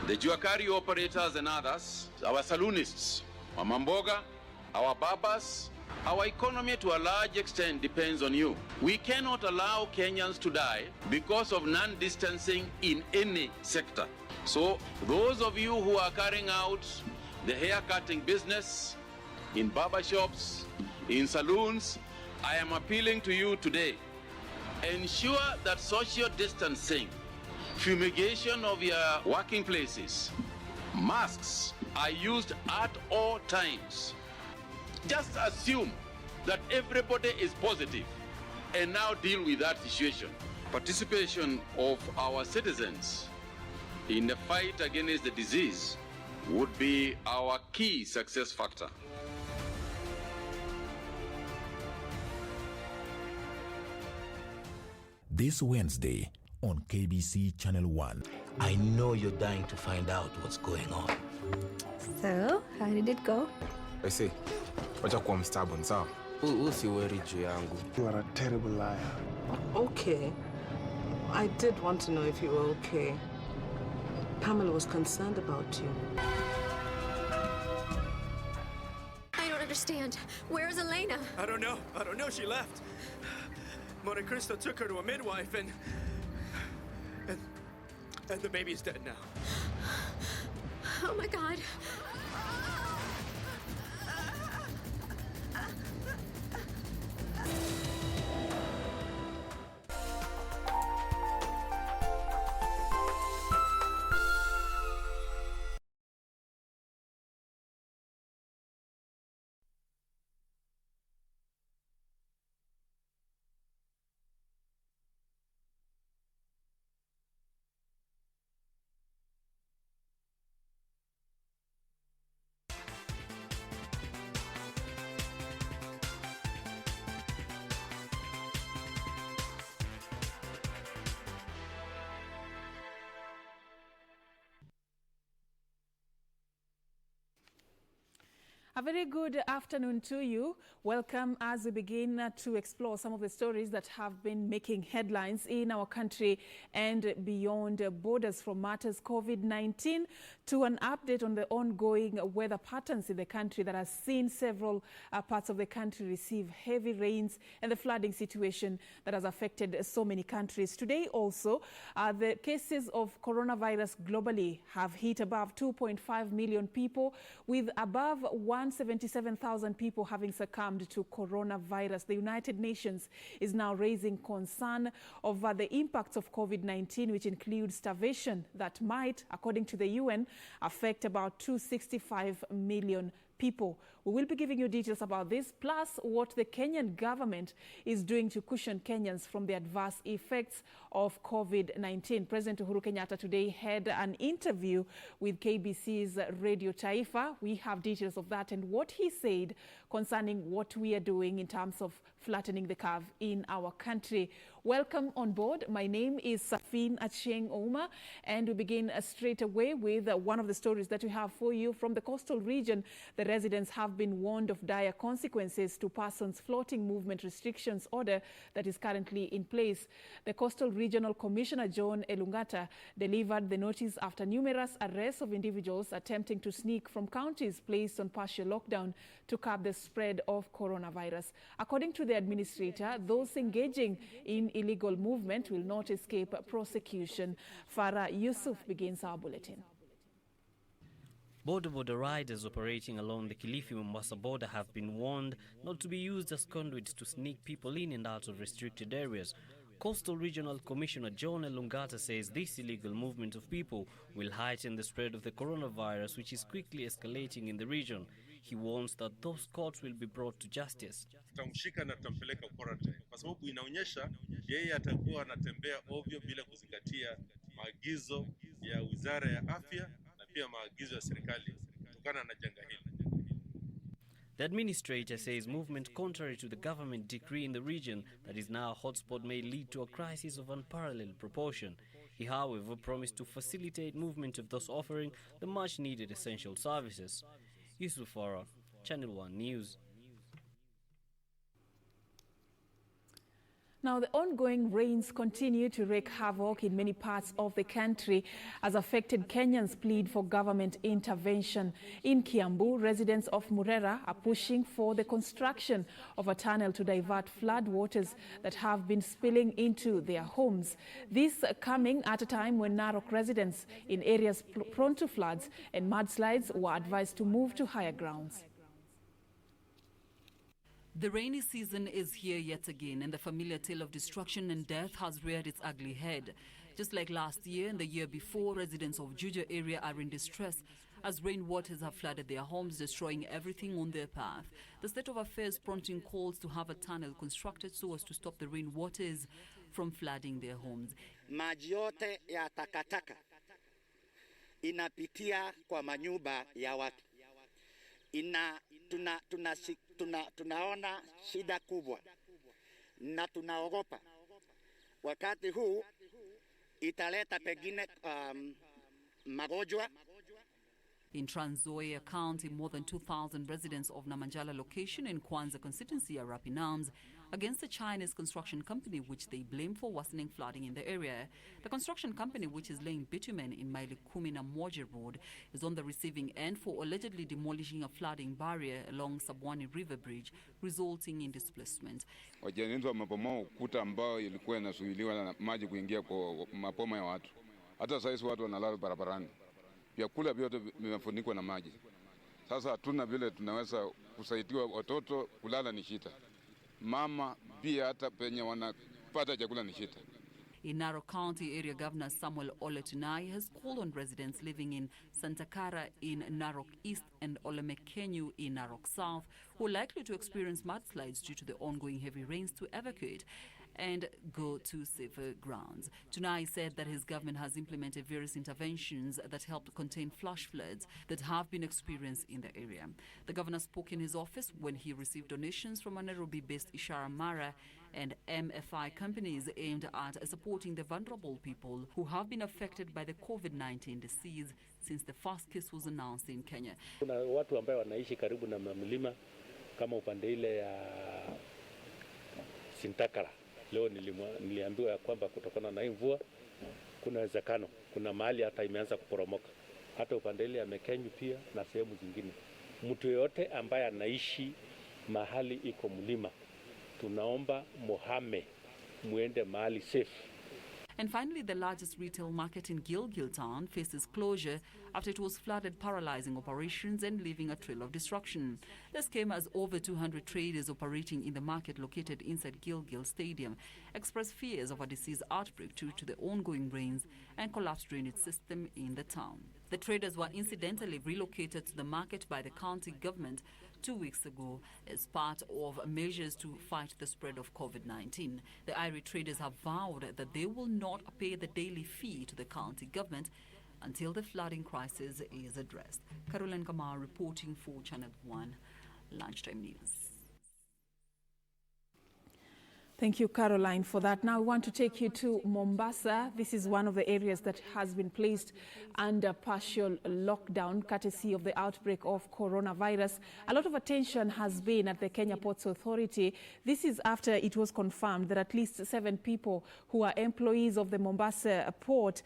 the Juakari operators and others, our saloonists, our mamboga, our barbers. Our economy to a large extent depends on you. We cannot allow Kenyans to die because of non-distancing in any sector. So those of you who are carrying out the hair-cutting business in barbershops, in saloons, I am appealing to you today. Ensure that social distancing, fumigation of your working places, masks are used at all times. Just assume that everybody is positive and now deal with that situation. Participation of our citizens in the fight against the disease would be our key success factor. This Wednesday on KBC Channel 1. I know you're dying to find out what's going on. So, how did it go? I see. Wacha kuwa mstubborn, sawa? Usiweri juu yangu. You are a terrible liar. Okay. I did want to know if you were okay. Pamela was concerned about you. I don't understand. Where's Elena? I don't know. She left. Monte Cristo took her to a midwife and the baby's dead now. Oh my God. A very good afternoon to you. Welcome as we begin to explore some of the stories that have been making headlines in our country and beyond borders, from matters COVID-19 to an update on the ongoing weather patterns in the country that has seen several parts of the country receive heavy rains and the flooding situation that has affected so many countries. Today also, the cases of coronavirus globally have hit above 2.5 million people, with above 177,000 people having succumbed to coronavirus. The United Nations is now raising concern over the impacts of COVID-19, which includes starvation that might, according to the UN, affect about 265 million people. We will be giving you details about this, plus what the Kenyan government is doing to cushion Kenyans from the adverse effects of COVID-19. President Uhuru Kenyatta today had an interview with KBC's Radio Taifa. We have details of that and what he said concerning what we are doing in terms of flattening the curve in our country. Welcome on board. My name is Serfine Achieng Ouma, and we begin straight away with one of the stories that we have for you from the coastal region. The residents have been warned of dire consequences to persons floating movement restrictions order that is currently in place. The Coastal Regional Commissioner John Elungata delivered the notice after numerous arrests of individuals attempting to sneak from counties placed on partial lockdown to curb the spread of coronavirus. According to the administrator, those engaging in illegal movement will not escape prosecution. Farah Yusuf begins our bulletin. Border riders operating along the Kilifi-Mombasa border have been warned not to be used as conduits to sneak people in and out of restricted areas. Coastal Regional Commissioner John Elungata says this illegal movement of people will heighten the spread of the coronavirus, which is quickly escalating in the region. He warns that those caught will be brought to justice. Tutamshika na tutampeleka quarantine kwa sababu inaonyesha yeye atakuwa anatembea ovyo bila kuzingatia maagizo ya Wizara ya Afya na pia maagizo ya serikali kutokana na janga hili. The administrator says movement contrary to the government decree in the region that is now a hotspot may lead to a crisis of unparalleled proportion. He, however, promised to facilitate movement of those offering the much-needed essential services. Yusuf Farah, Channel 1 News. Now, the ongoing rains continue to wreak havoc in many parts of the country as affected Kenyans plead for government intervention. In Kiambu, residents of Murera are pushing for the construction of a tunnel to divert flood waters that have been spilling into their homes. This coming at a time when Narok residents in areas prone to floods and mudslides were advised to move to higher grounds. The rainy season is here yet again, and the familiar tale of destruction and death has reared its ugly head. Just like last year and the year before, residents of Juja area are in distress as rainwaters have flooded their homes, destroying everything on their path. The state of affairs prompting calls to have a tunnel constructed so as to stop the rainwaters from flooding their homes. Maji yote ya takataka inapitia kwa manyumba ya watu. Tunaona shida kubwa na tunaogopa wakati huu italeta pengine magonjwa. In Trans Nzoia County, more than 2,000 residents of Namanjala location in Kwanza constituency are up in arms against a Chinese construction company which they blame for worsening flooding in the area. The construction company, which is laying bitumen in Mailikumi na Moje Road, is on the receiving end for allegedly demolishing a flooding barrier along Sabwani River Bridge, resulting in displacement. Wajenzi wamebomoa ukuta ambao ilikuwa inasuiliwa na maji kuingia kwa mapoma ya watu. Hata sasa watu wanalala barabarani. Vyakula vyote vimefunikwa na maji. Sasa hatuna vile tunaweza kusaidia watoto, kulala ni shida. Mama pia hata penye wanapata chakula ni shida. In Narok County, Area Governor Samuel Ole Tunai has called on residents living in Santa Clara in Narok East and Olemekenyu in Narok South, who are likely to experience mudslides due to the ongoing heavy rains, to evacuate and go to safer grounds. Tunai said that his government has implemented various interventions that help contain flash floods that have been experienced in the area. The governor spoke in his office when he received donations from a Nairobi-based Ishara Mara and MFI companies aimed at supporting the vulnerable people who have been affected by the COVID-19 disease since the first case was announced in Kenya. Kuna watu ambao wanaishi karibu na mlima kama upande ile ya Sintakara. Leo niliambiwa ya kwamba kutokana na mvua kuna uwezekano, kuna mahali hata imeanza kuporomoka. Hata upande ile ya Mekenyu pia na sehemu zingine. Mtu yote ambaye anaishi mahali iko mlima, tunaomba muhame muende mahali safe. And finally, the largest retail market in Gilgil town faces closure after it was flooded, paralyzing operations and leaving a trail of destruction. This came as over 200 traders operating in the market located inside Gilgil Stadium expressed fears of a disease outbreak due to the ongoing rains and collapsed drainage system in the town. The traders were incidentally relocated to the market by the county government 2 weeks ago as part of measures to fight the spread of COVID-19. The Irish traders have vowed that they will not pay the daily fee to the county government until the flooding crisis is addressed. Caroline Kamar reporting for Channel 1 Lunchtime News. Thank you, Caroline, for that. Now I want to take you to Mombasa. This is one of the areas that has been placed under partial lockdown, courtesy of the outbreak of coronavirus. A lot of attention has been at the Kenya Ports Authority. This is after it was confirmed that at least 7 people who are employees of the Mombasa port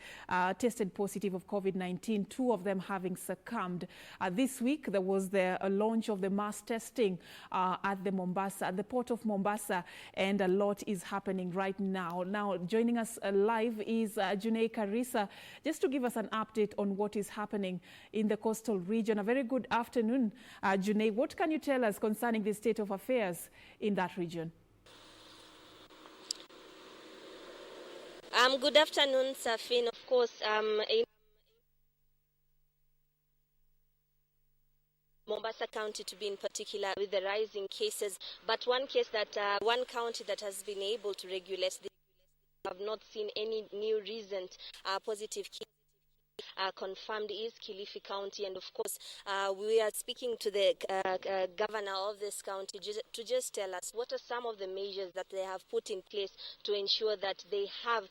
tested positive of COVID-19, 2 of them having succumbed. This week, there was the launch of the mass testing at the port of Mombasa, and a lot is happening right now. Now, joining us live is Junei Karisa, just to give us an update on what is happening in the coastal region. A very good afternoon, Junei. What can you tell us concerning the state of affairs in that region? Good afternoon, Serfine. Of course, Mombasa County to be in particular with the rising cases, but one county that has been able to regulate this, have not seen any new recent positive cases. confirmed is Kilifi County. And of course, we are speaking to the governor of this county to just tell us what are some of the measures that they have put in place to ensure that they have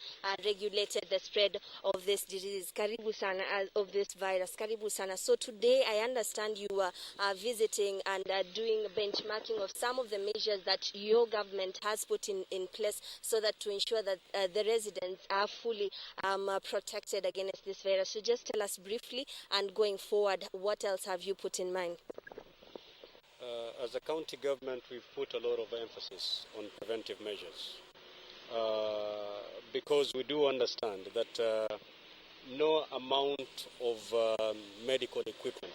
regulated the spread of this disease, Karibu sana, of this virus. Karibu sana. So today I understand you are visiting and doing benchmarking of some of the measures that your government has put in place so that to ensure that the residents are fully protected against this virus. So just tell us briefly, and going forward, what else have you put in mind? As a county government, we've put a lot of emphasis on preventive measures because we do understand that no amount of medical equipment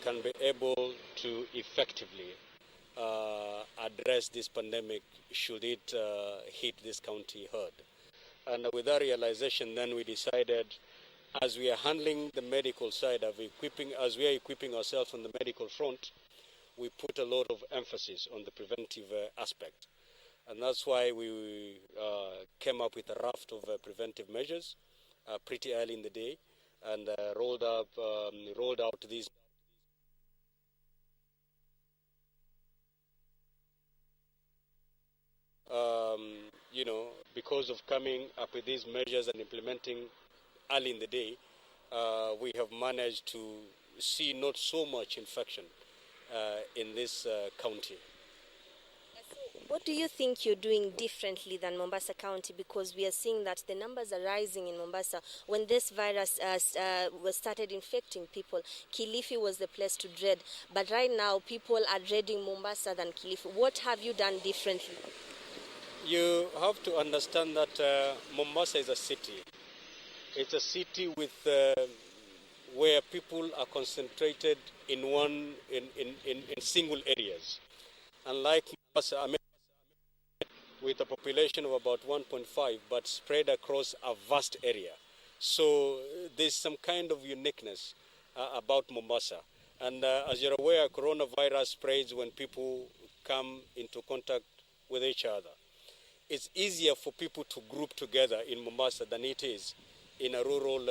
can be able to effectively address this pandemic should it hit this county hard. And with that realization, then we decided, as we are handling the medical side of as we are equipping ourselves on the medical front, we put a lot of emphasis on the preventive aspect. And that's why we came up with a raft of preventive measures pretty early in the day and rolled out these because of coming up with these measures and implementing early in the day, we have managed to see not so much infection in this county. What do you think you're doing differently than Mombasa County? Because we are seeing that the numbers are rising in Mombasa. When this virus was started infecting people, Kilifi was the place to dread. But right now, people are dreading Mombasa than Kilifi. What have you done differently? You have to understand that Mombasa is a city. It's a city with where people are concentrated in single areas. Unlike Mombasa, with a population of about 1.5, but spread across a vast area. So there's some kind of uniqueness about Mombasa. And as you're aware, coronavirus spreads when people come into contact with each other. It's easier for people to group together in Mombasa than it is in a rural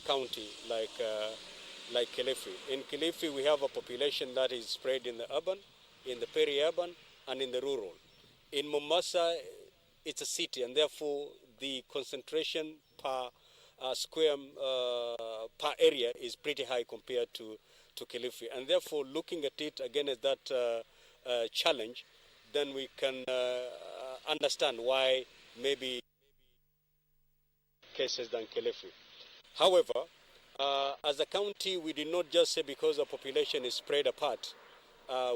county like Kilifi. In Kilifi, we have a population that is spread in the urban, in the peri-urban, and in the rural. In Mombasa, it's a city, and therefore the concentration per square per area is pretty high compared to Kilifi. And therefore, looking at it again as that challenge, then we can understand why maybe cases than Kilifi. However, as a county, we did not just say because our population is spread apart,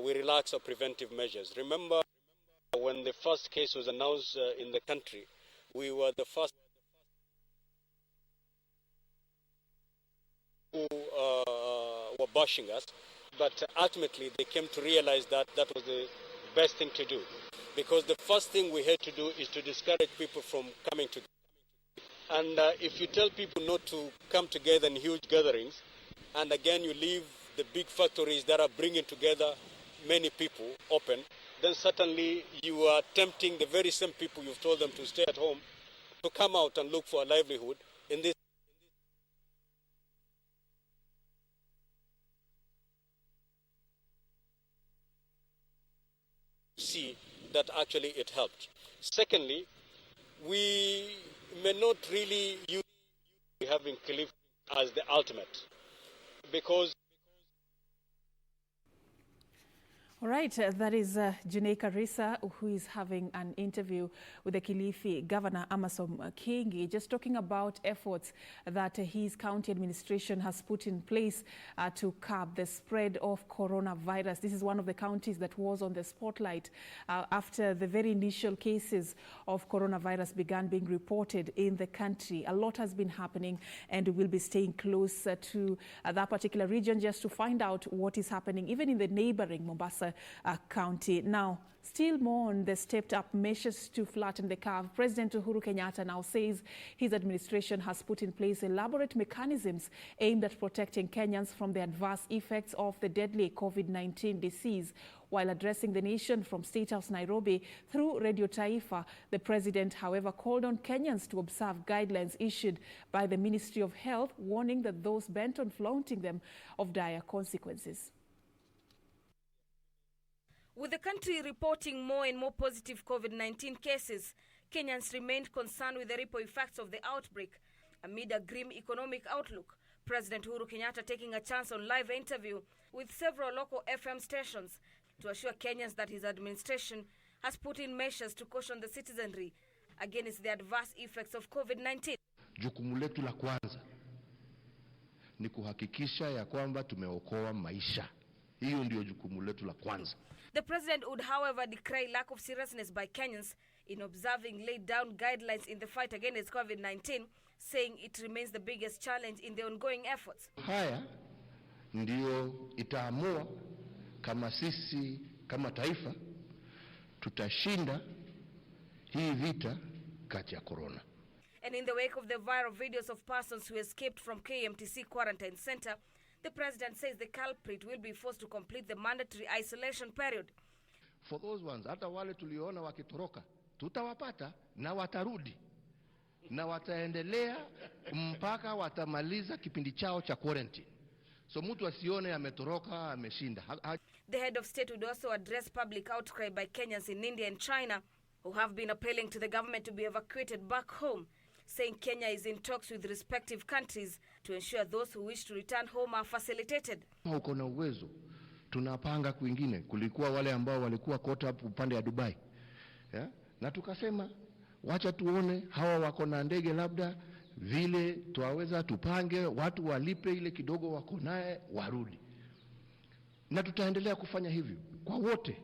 we relax our preventive measures. Remember, when the first case was announced in the country, we were the first who were bashing us, but ultimately they came to realize that that was the best thing to do, because the first thing we had to do is to discourage people from coming together. And if you tell people not to come together in huge gatherings, and again you leave the big factories that are bringing together many people open, then certainly you are tempting the very same people you've told them to stay at home to come out and look for a livelihood in this. See that actually it helped. Secondly, we may not really use having Kilifi as the ultimate, because all right, that is Junaika Risa, who is having an interview with the Kilifi Governor Amasom Kingi, just talking about efforts that his county administration has put in place to curb the spread of coronavirus. This is one of the counties that was on the spotlight after the very initial cases of coronavirus began being reported in the country. A lot has been happening, and we'll be staying close to that particular region just to find out what is happening, even in the neighboring Mombasa County. Now, still mourn the stepped-up measures to flatten the curve. President Uhuru Kenyatta now says his administration has put in place elaborate mechanisms aimed at protecting Kenyans from the adverse effects of the deadly COVID-19 disease. While addressing the nation from State House Nairobi through Radio Taifa, the president, however, called on Kenyans to observe guidelines issued by the Ministry of Health, warning that those bent on flaunting them of dire consequences. With the country reporting more and more positive COVID-19 cases, Kenyans remained concerned with the ripple effects of the outbreak. Amid a grim economic outlook, President Uhuru Kenyatta taking a chance on live interview with several local FM stations to assure Kenyans that his administration has put in measures to caution the citizenry against the adverse effects of COVID-19. Jukumu letu la kwanza ni kuhakikisha ya kwamba tumeokoa maisha. Hiyo ndio jukumu letu la kwanza. The president would, however, decry lack of seriousness by Kenyans in observing laid down guidelines in the fight against COVID-19, saying it remains the biggest challenge in the ongoing efforts. Haya ndio itaamua kama sisi kama taifa tutashinda hii vita kati ya corona. And in the wake of the viral videos of persons who escaped from KMTC quarantine center, the president says the culprit will be forced to complete the mandatory isolation period. For those ones, hata wale tuliona wakitoroka, tutawapata na watarudi. Na wataendelea mpaka watamaliza kipindi chao cha quarantine. So mtu asione ametoroka ameshinda. The head of state would also address public outcry by Kenyans in India and China who have been appealing to the government to be evacuated back home, saying Kenya is in talks with respective countries to ensure those who wish to return home are facilitated. Uko na uwezo, tunapanga kwingine. Kulikuwa wale ambao walikuwa caught up upande ya Dubai. Yeah? Na tukasema wacha tuone hawa wako na ndege labda vile tuwaweza tupange watu walipe ile kidogo wako naye warudi. Na tutaendelea kufanya hivyo kwa wote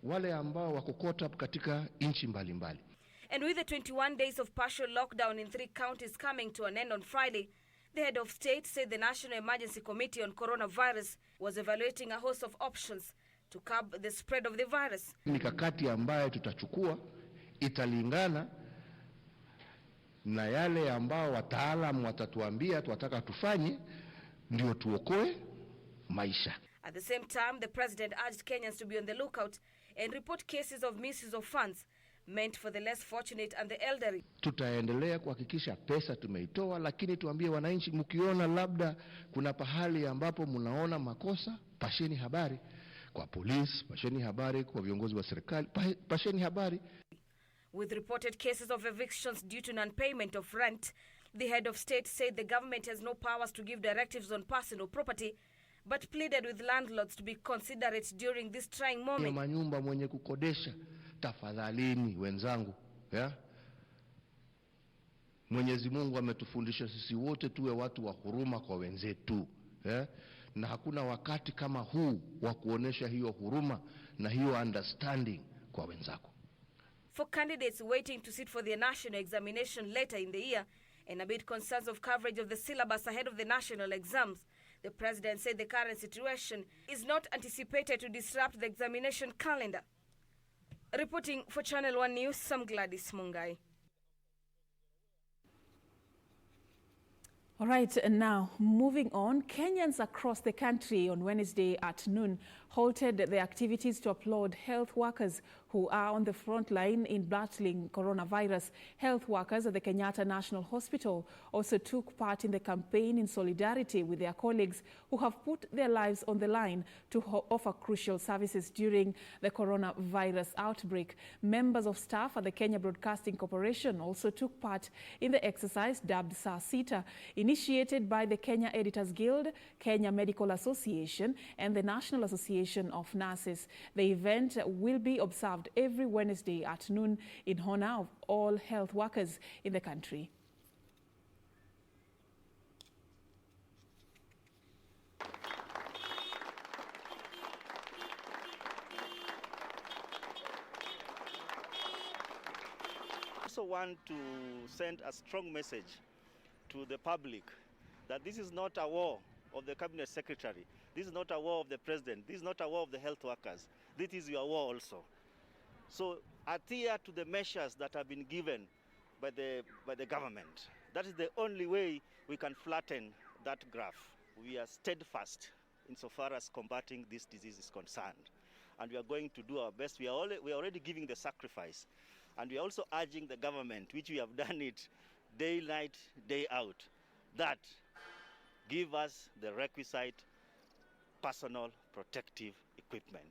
wale ambao wako caught up katika nchi mbalimbali. And with the 21 days of partial lockdown in 3 counties coming to an end on Friday, the head of state said the National Emergency Committee on Coronavirus was evaluating a host of options to curb the spread of the virus. Mikakati ambayo tutachukua italingana na yale ambao wataalamu watatuambia tunataka tufanye ndio tuokoe maisha. At the same time, the president urged Kenyans to be on the lookout and report cases of misuse of funds meant for the less fortunate and the elderly. Tutaendelea kuhakikisha pesa tumeitoa, lakini tuambie wananchi mkiona labda kuna pahali ambapo mnaona makosa, pasheni habari kwa polisi, pasheni habari kwa viongozi wa serikali, pasheni habari. With reported cases of evictions due to non-payment of rent, the head of state said the government has no powers to give directives on personal property, but pleaded with landlords to be considerate during this trying moment. Manyumba mwenye kukodesha, tafadhalini wenzangu, yeah? Mwenyezi Mungu ametufundisha sisi wote tuwe watu wa huruma kwa wenzetu, yeah? Na hakuna wakati kama huu wa kuonesha hiyo huruma na hiyo understanding kwa wenzako. For candidates waiting to sit for their national examination later in the year, and amid concerns of coverage of the syllabus ahead of the national exams, the president said the current situation is not anticipated to disrupt the examination calendar. Reporting for Channel 1 News, I'm Gladys Mungai. All right, and now moving on, Kenyans across the country on Wednesday at noon halted the activities to applaud health workers who are on the front line in battling coronavirus. Health workers at the Kenyatta National Hospital also took part in the campaign in solidarity with their colleagues who have put their lives on the line to offer crucial services during the coronavirus outbreak. Members of staff at the Kenya Broadcasting Corporation also took part in the exercise dubbed Saa-Sita, initiated by the Kenya Editors Guild, Kenya Medical Association, and the National Association of Nurses. The event will be observed every Wednesday at noon in honor of all health workers in the country. I also want to send a strong message to the public that this is not a war of the cabinet secretary. This is not a war of the president. This is not a war of the health workers. This is your war also. So adhere to the measures that have been given by the government. That is the only way we can flatten that graph. We are steadfast insofar as combating this disease is concerned. And we are going to do our best. We are already giving the sacrifice. And we are also urging the government, which we have done it day, night, day out, that give us the requisite personal protective equipment.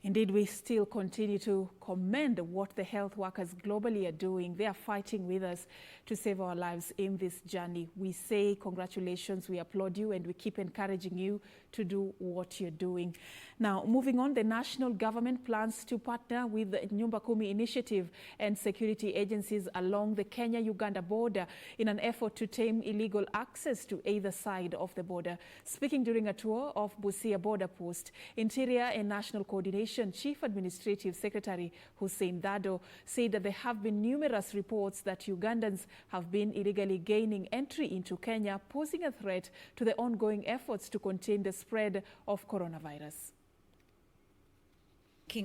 Indeed, we still continue to commend what the health workers globally are doing. They are fighting with us to save our lives in this journey. We say congratulations, we applaud you, and we keep encouraging you to do what you're doing. Now, moving on, the national government plans to partner with the Nyumba Kumi initiative and security agencies along the Kenya-Uganda border in an effort to tame illegal access to either side of the border. Speaking during a tour of Busia border post, Interior and National Coordination Chief Administrative Secretary Hussein Dado said that there have been numerous reports that Ugandans have been illegally gaining entry into Kenya, posing a threat to the ongoing efforts to contain the spread of coronavirus.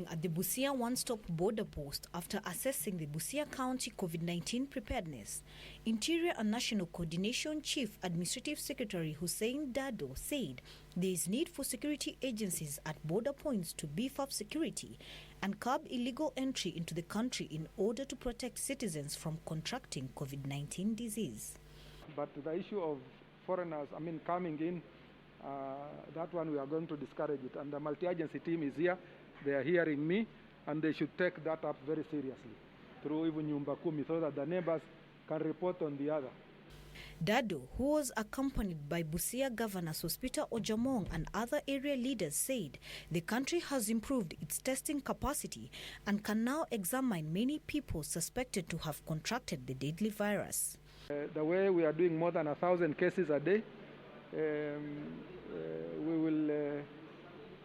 At the Busia one-stop border post after assessing the Busia County COVID-19 preparedness, Interior and National Coordination Chief Administrative Secretary Hussein Dado said there is need for security agencies at border points to beef up security and curb illegal entry into the country in order to protect citizens from contracting COVID-19 disease. But the issue of foreigners, coming in, that one we are going to discourage it. And the multi-agency team is here. They are hearing me, and they should take that up very seriously through even Nyumba Kumi so that the neighbors can report on the other. Dado, who was accompanied by Busia Governor Sospita Ojamong and other area leaders, said the country has improved its testing capacity and can now examine many people suspected to have contracted the deadly virus. The way we are doing more than 1,000 cases a day, we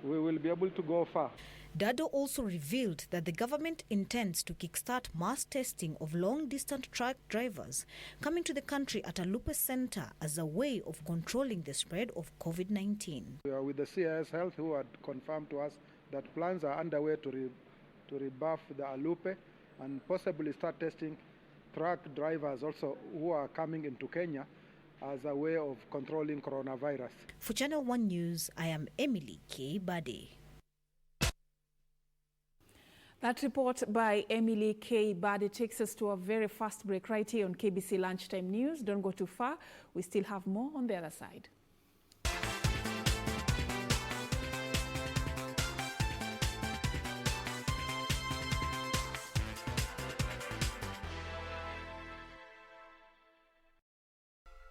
will be able to go far. Dado also revealed that the government intends to kickstart mass testing of long-distance truck drivers coming to the country at a Alupe center as a way of controlling the spread of COVID-19. We are with the CIS Health, who had confirmed to us that plans are underway to rebuff the Alupe and possibly start testing truck drivers also who are coming into Kenya as a way of controlling coronavirus. For Channel 1 News, I am Emily K. Bade. That report by Emily K. Bade takes us to a very fast break right here on KBC Lunchtime News. Don't go too far. We still have more on the other side.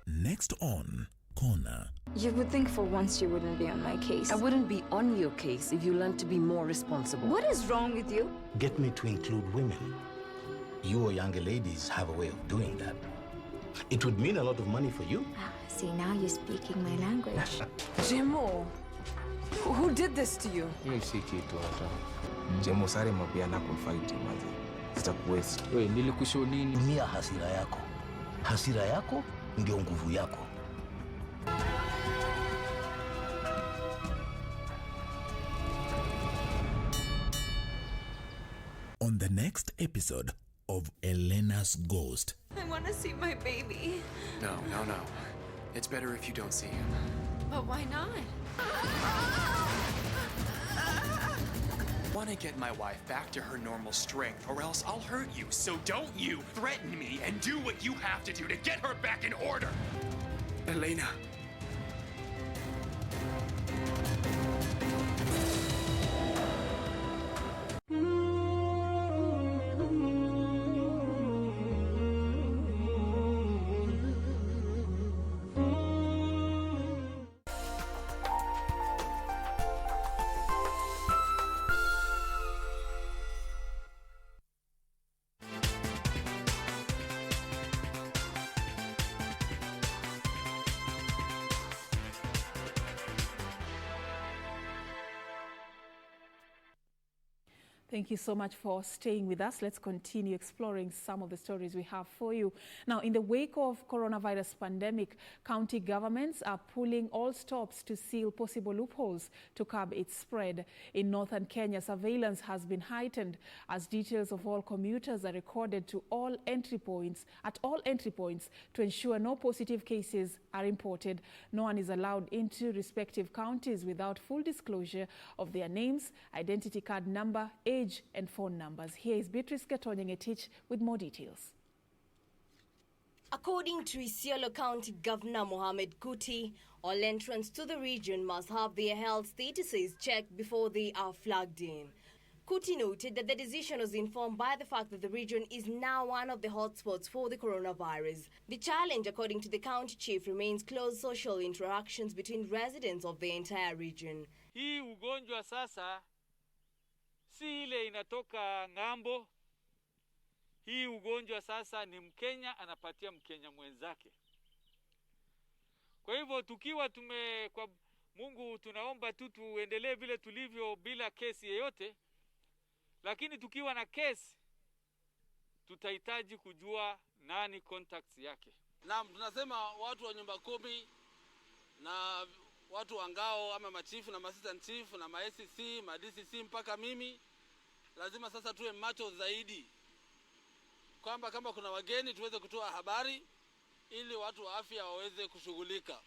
Next on Corner. You would think for once you wouldn't be on my case. I wouldn't be on your case if you learned to be more responsible. What is wrong with you? Get me to include women. You or younger ladies have a way of doing that. It would mean a lot of money for you. See, now you're speaking my language. Jemo, who did this to you? Jemo sare mabiana kufight mazi. Sitakuwezi. Wewe nilikusho nini? Tumia hasira yako. Hasira yako ndio nguvu yako. On the next episode of Elena's Ghost. I want to see my baby. No. It's better if you don't see him. But why not? I want to get my wife back to her normal strength, or else I'll hurt you. So don't you threaten me and do what you have to do to get her back in order. Elena. Thank you so much for staying with us. Let's continue exploring some of the stories we have for you. Now, in the wake of coronavirus pandemic, county governments are pulling all stops to seal possible loopholes to curb its spread. In northern Kenya, surveillance has been heightened as details of all commuters are recorded at all entry points to ensure no positive cases are imported. No one is allowed into respective counties without full disclosure of their names, identity card number, age and phone numbers. Here is Beatrice Gatonyengetich with more details. According to Isiolo County Governor Mohamed Kuti, all entrants to the region must have their health statuses checked before they are flagged in. Kuti noted that the decision was informed by the fact that the region is now one of the hotspots for the coronavirus. The challenge, according to the county chief, remains close social interactions between residents of the entire region. Hii ugonjwa sasa si ile inatoka ng'ambo. Hii ugonjwa sasa ni Mkenya anapatia Mkenya mwenzake. Kwa hivyo tukiwa kwa Mungu tunaomba tu tuendelee vile tulivyo bila kesi yeyote. Lakini tukiwa na kesi tutahitaji kujua nani contacts yake. Naam, tunasema watu wa nyumba 10 na watu wa ngao ama machifu na assistant chief na ma-SCC, ma-DCC mpaka mimi lazima sasa tuwe macho zaidi kwamba kama kuna wageni tuweze kutoa habari ili watu wa afya waweze kushughulika.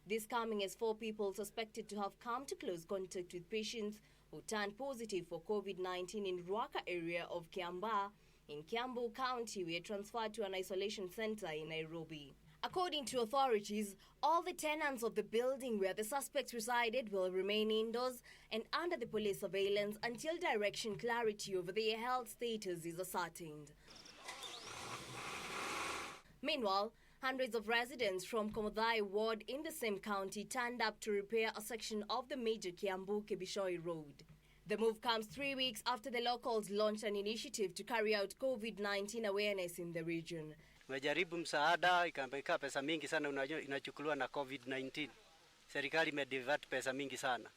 This coming as 4 people suspected to have come to close contact with patients who turned positive for COVID-19 in Ruaka area of Kiambaa in Kiambu County were transferred to an isolation center in Nairobi. According to authorities, all the tenants of the building where the suspects resided will remain indoors and under the police surveillance until direction clarity over their health status is ascertained. Meanwhile, hundreds of residents from Komodhai ward in the same county turned up to repair a section of the major Kiambu-Kibishoi road. The move comes 3 weeks after the locals launched an initiative to carry out COVID-19 awareness in the region. Tumejaribu msaada, ikaambia pesa mingi sana inachukuliwa na COVID-19. Serikali imedivert pesa mingi sana.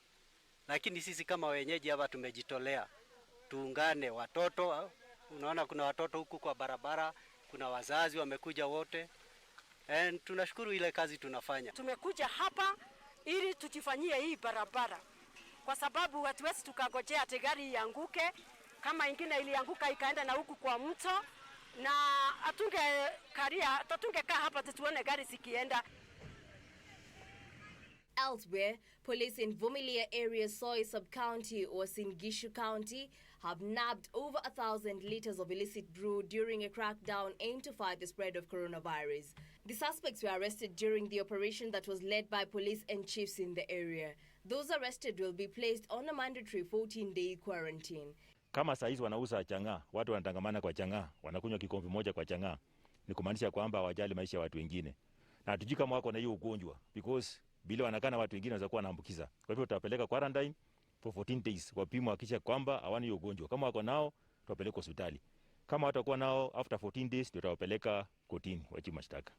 Lakini sisi kama wenyeji hapa tumejitolea. Tuungane watoto, unaona kuna watoto huku kwa barabara, kuna wazazi wamekuja wote. And tunashukuru ile kazi tunafanya. Tumekuja hapa ili tujifanyie hii barabara. Kwa sababu hatuwezi tukangojea ati gari ianguke kama ingine ilianguka ikaenda na huku kwa mto na atungekaa hapa tuone gari zikienda. Elsewhere, police in Vumilia area Soy sub-county or Singishu County have nabbed over 1,000 liters of illicit brew during a crackdown aimed to fight the spread of coronavirus. The suspects were arrested during the operation that was led by police and chiefs in the area. Those arrested will be placed on a mandatory 14-day quarantine. Kama saizi wanauza chang'aa, watu wanatangamana kwa chang'aa, wanakunywa kikombe moja kwa chang'aa. Ni kumaanisha kwamba hawajali maisha ya watu wengine. Na hatujui kama wako na hiyo ugonjwa because bila wanakana watu wengine wanaweza kuwa naambukiza. Kwa hivyo tutapeleka quarantine for 14 days. Wapimwe hakisha kwamba hawana hiyo ugonjwa. Kama wako nao, tutapeleka hospitali. Kama watakuwa nao after 14 days tutawapeleka kotini wajibu mashtaka.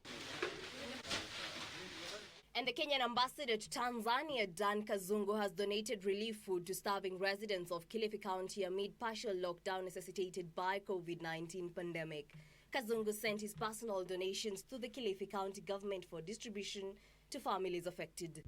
And the Kenyan ambassador to Tanzania, Dan Kazungu, has donated relief food to starving residents of Kilifi County amid partial lockdown necessitated by COVID-19 pandemic. Kazungu sent his personal donations to the Kilifi County government for distribution to families affected.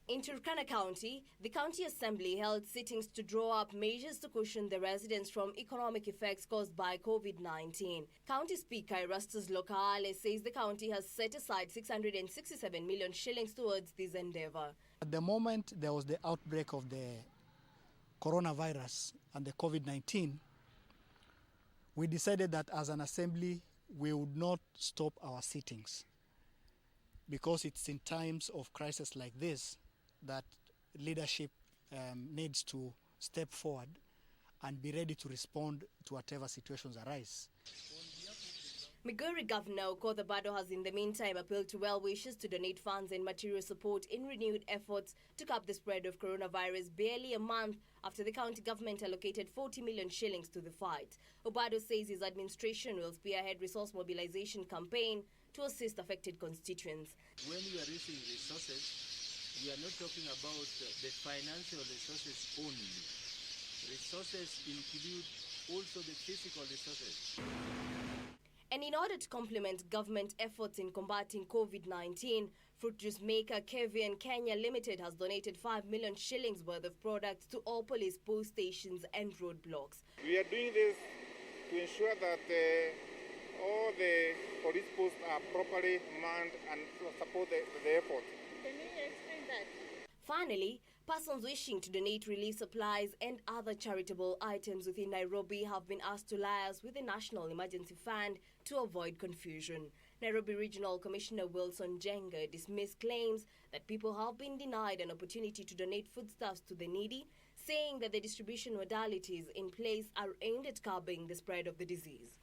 In Turkana County, the County Assembly held sittings to draw up measures to cushion the residents from economic effects caused by COVID-19. County Speaker Erastus Lokale says the county has set aside 667 million shillings towards this endeavor. At the moment there was the outbreak of the coronavirus and the COVID-19, we decided that as an assembly we would not stop our sittings because it's in times of crisis like this that leadership needs to step forward and be ready to respond to whatever situations arise. Migori Governor Okoth Obado has in the meantime appealed to well-wishers to donate funds and material support in renewed efforts to curb the spread of coronavirus barely a month after the county government allocated 40 million shillings to the fight. Obado says his administration will spearhead resource mobilization campaign to assist affected constituents. When we are using resources, we are not talking about the financial resources only. resources include also the physical resources. And in order to complement government efforts in combating COVID-19, fruit juice maker KBC Kenya Limited has donated 5 million shillings worth of products to all police post stations and roadblocks. We are doing this to ensure that all the police posts are properly manned and support the effort. Can you explain that? Finally, persons wishing to donate relief supplies and other charitable items within Nairobi have been asked to liaise with the National Emergency Fund to avoid confusion. Nairobi Regional Commissioner Wilson Jenga dismissed claims that people have been denied an opportunity to donate foodstuffs to the needy, saying that the distribution modalities in place are aimed at curbing the spread of the disease.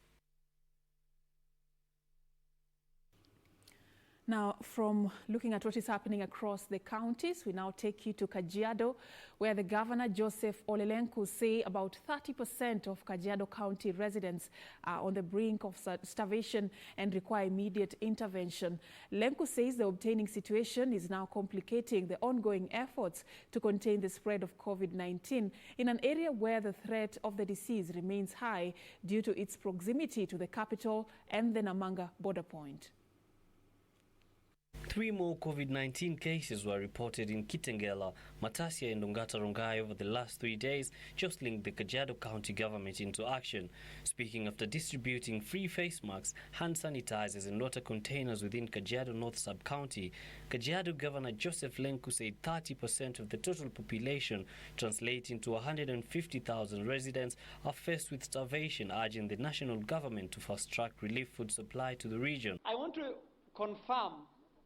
Now, from looking at what is happening across the counties, we now take you to Kajiado, where the Governor Joseph Ole Lenku say about 30% of Kajiado County residents are on the brink of starvation and require immediate intervention. Lenku says the obtaining situation is now complicating the ongoing efforts to contain the spread of COVID-19 in an area where the threat of the disease remains high due to its proximity to the capital and the Namanga border point. 3 more COVID-19 cases were reported in Kitengela, Matasia and Ongata Rongai over the last 3 days, jostling the Kajiado County government into action. Speaking after distributing free face masks, hand sanitizers and water containers within Kajiado North Sub-County, Kajiado Governor Joseph Lenku said 30% of the total population, translating to 150,000 residents, are faced with starvation, urging the national government to fast-track relief food supply to the region. I want to confirm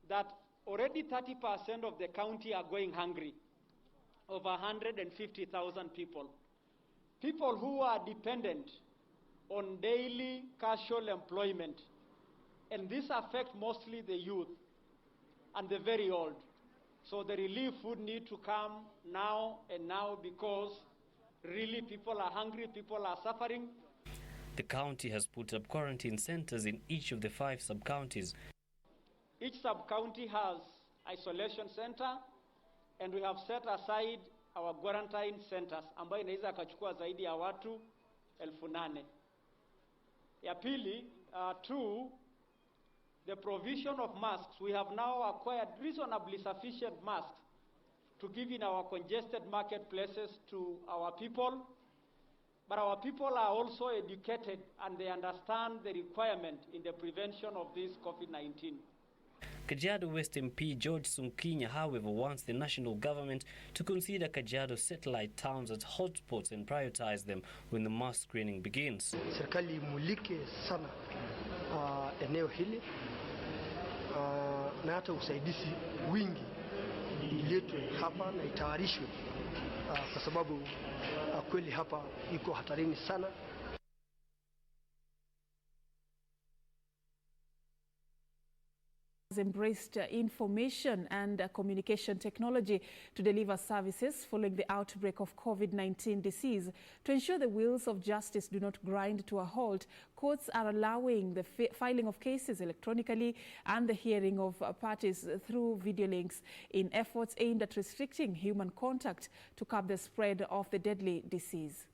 that already 30% of the county are going hungry, over 150,000 people. People who are dependent on daily casual employment. And this affects mostly the youth and the very old. So the relief would need to come now and now because really people are hungry, people are suffering. The county has put up quarantine centers in each of the 5 sub-counties. Each sub-county has isolation center, and we have set aside our quarantine centers ambayo inaweza akachukua zaidi ya watu 8,000. Ya pili, two, the provision of masks. We have now acquired reasonably sufficient masks to give in our congested marketplaces to our people. But our people are also educated and they understand the requirement in the prevention of this COVID-19. Kajiado West MP George Sunkinya, however, wants the national government to consider Kajiado satellite towns as hotspots and prioritize them when the mass screening begins. Serikali imulike sana eneo hili na hata usaidizi wingi iletwe hapa na itayarishwe kwa sababu kweli hapa iko hatarini sana. Embraced information and communication technology to deliver services following the outbreak of COVID-19 disease. To ensure the wheels of justice do not grind to a halt, courts are allowing the filing of cases electronically and the hearing of parties through video links in efforts aimed at restricting human contact to curb the spread of the deadly disease.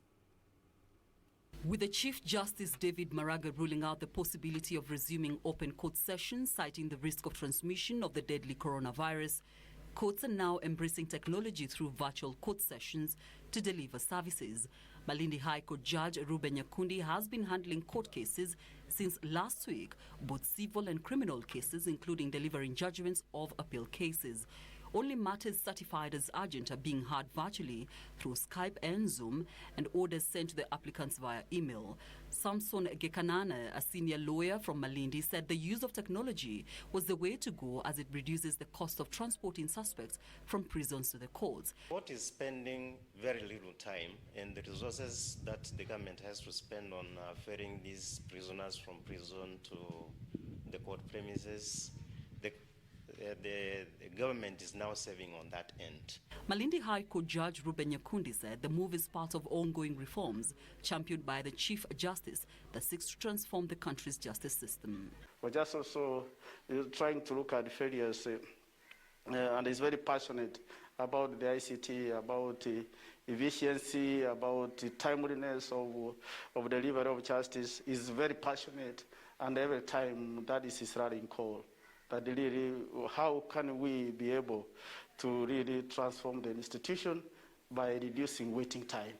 With the Chief Justice David Maraga ruling out the possibility of resuming open court sessions, citing the risk of transmission of the deadly coronavirus, courts are now embracing technology through virtual court sessions to deliver services. Malindi High Court Judge Ruben Nyakundi has been handling court cases since last week, both civil and criminal cases, including delivering judgments of appeal cases. Only matters certified as urgent are being heard virtually through Skype and Zoom, and orders sent to the applicants via email. Samson Gekanana, a senior lawyer from Malindi, said the use of technology was the way to go as it reduces the cost of transporting suspects from prisons to the courts. Court is spending very little time, and the resources that the government has to spend on ferrying these prisoners from prison to the court premises, the government is now saving on that end. Malindi High Court Judge Ruben Nyakundi said the move is part of ongoing reforms championed by the Chief Justice that seeks to transform the country's justice system. We're just also trying to look at failures and is very passionate about the ICT, about efficiency, about the timeliness of delivery of justice, is very passionate, and every time that is his rallying call. That really, how can we be able to really transform the institution by reducing waiting time?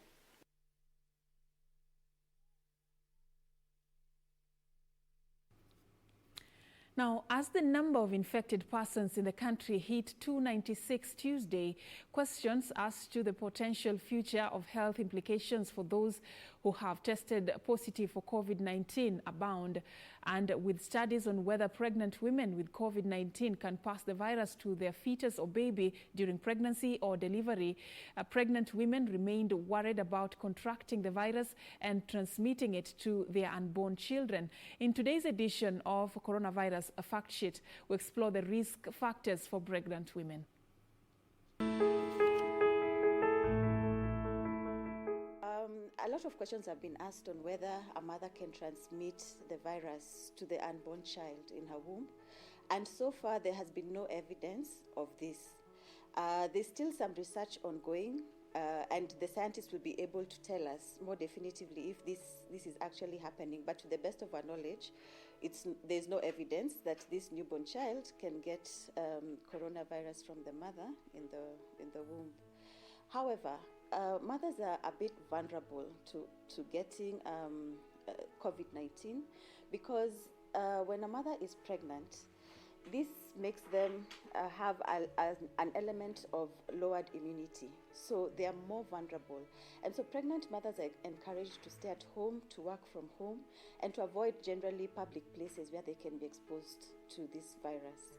Now, as the number of infected persons in the country hit 296 Tuesday, questions as to the potential future of health implications for those who have tested positive for COVID-19 abound. And with studies on whether pregnant women with COVID-19 can pass the virus to their fetus or baby during pregnancy or delivery, pregnant women remained worried about contracting the virus and transmitting it to their unborn children. In today's edition of Coronavirus Fact Sheet, we explore the risk factors for pregnant women. A lot of questions have been asked on whether a mother can transmit the virus to the unborn child in her womb, and so far there has been no evidence of this. There's still some research ongoing, and the scientists will be able to tell us more definitively if this is actually happening. But to the best of our knowledge, there's no evidence that this newborn child can get coronavirus from the mother in the womb. However, mothers are a bit vulnerable to getting COVID-19 because when a mother is pregnant, this makes them have an element of lowered immunity. So they are more vulnerable. And so pregnant mothers are encouraged to stay at home, to work from home, and to avoid generally public places where they can be exposed to this virus.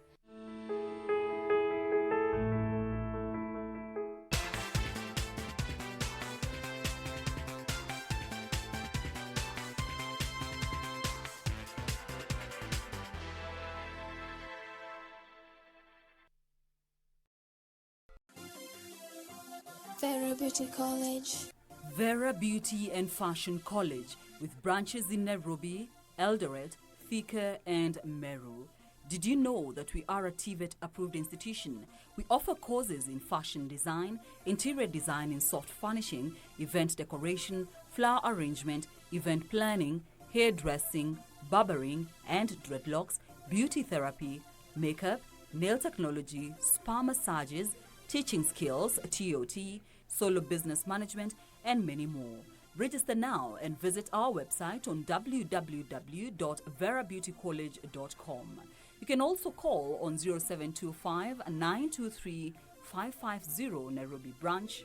Vera Beauty College. Vera Beauty and Fashion College, with branches in Nairobi, Eldoret, Thika and Meru. Did you know that we are a TVET approved institution? We offer courses in fashion design, interior design in soft furnishing, event decoration, flower arrangement, event planning, hairdressing, barbering and dreadlocks, beauty therapy, makeup, nail technology, spa massages, teaching skills, TOT, solo business management, and many more. Register now and visit our website on www.verabeautycollege.com. You can also call on 0725 923 550 Nairobi branch,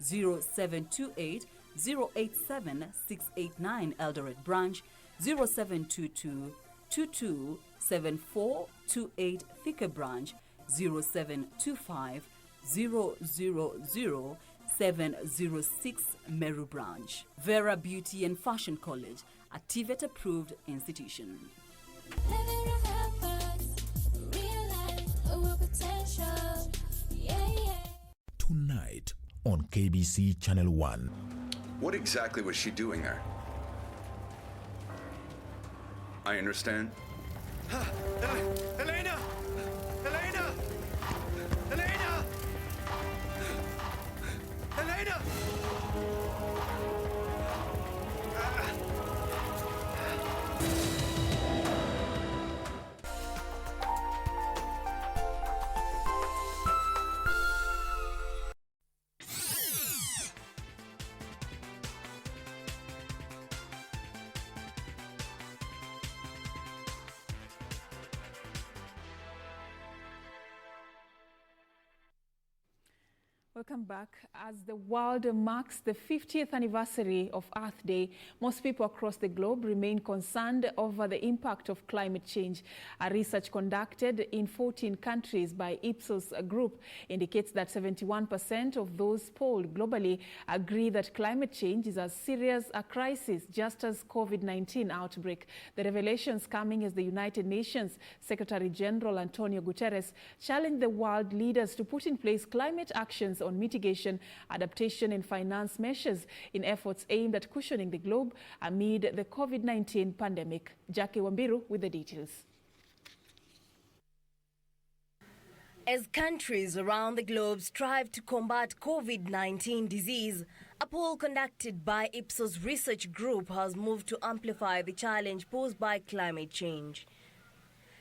0728 087 689 Eldoret branch, 0722 22 7428 Thika branch, 0725 000 706 Meru branch. Vera Beauty and Fashion College, a TVET approved institution. Tonight on KBC Channel 1. What exactly was she doing there? I understand. Elena! Elena! Elena! Elena! Welcome back. As the world marks the 50th anniversary of Earth Day, most people across the globe remain concerned over the impact of climate change. A research conducted in 14 countries by Ipsos Group indicates that 71% of those polled globally agree that climate change is as serious a crisis just as COVID-19 outbreak. The revelations coming as the United Nations Secretary General Antonio Guterres challenged the world leaders to put in place climate actions on mitigation, adaptation and finance measures in efforts aimed at cushioning the globe amid the COVID-19 pandemic. Jackie Wambiru with the details. As countries around the globe strive to combat COVID-19 disease, a poll conducted by Ipsos Research Group has moved to amplify the challenge posed by climate change.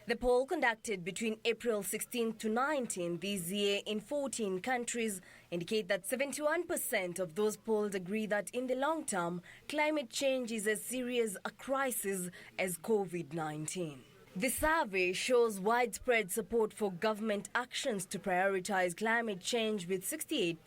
The poll, conducted between April 16 to 19 this year in 14 countries, indicate that 71% of those polled agree that in the long term, climate change is as serious a crisis as COVID-19. The survey shows widespread support for government actions to prioritize climate change, with 68%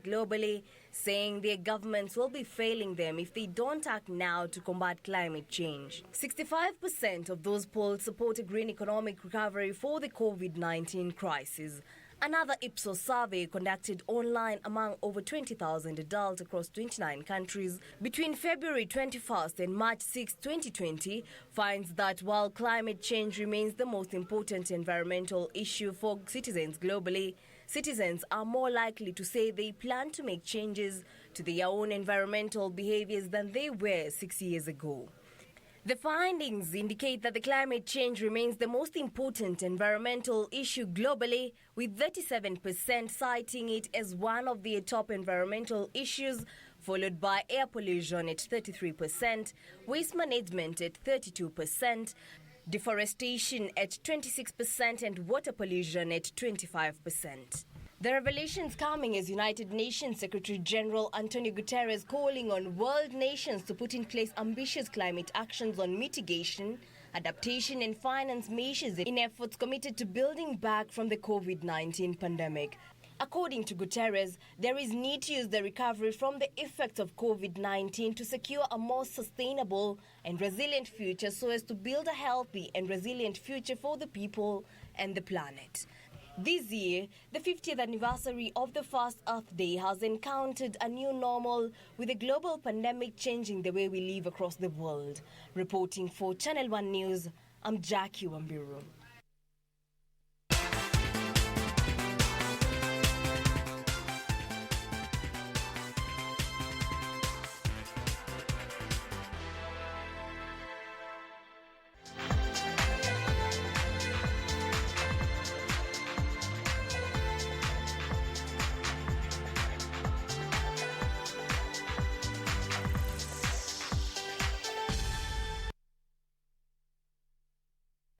globally saying their governments will be failing them if they don't act now to combat climate change. 65% of those polled support a green economic recovery for the COVID-19 crisis. Another Ipsos survey conducted online among over 20,000 adults across 29 countries between February 21st and March 6, 2020 finds that while climate change remains the most important environmental issue for citizens globally, citizens are more likely to say they plan to make changes to their own environmental behaviors than they were 6 years ago. The findings indicate that the climate change remains the most important environmental issue globally, with 37% citing it as one of their top environmental issues, followed by air pollution at 33%, waste management at 32%, deforestation at 26%, and water pollution at 25%. The revelations coming as United Nations Secretary General Antonio Guterres calling on world nations to put in place ambitious climate actions on mitigation, adaptation and finance measures in efforts committed to building back from the COVID-19 pandemic. According to Guterres, there is need to use the recovery from the effects of COVID-19 to secure a more sustainable and resilient future so as to build a healthy and resilient future for the people and the planet. This year, the 50th anniversary of the first Earth Day has encountered a new normal, with a global pandemic changing the way we live across the world. Reporting for Channel 1 News, I'm Jackie Wambiru.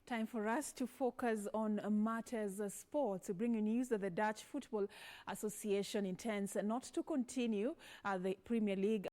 Time for us to focus on matters sports. To bring you news that the Dutch Football Association intends not to continue the Premier League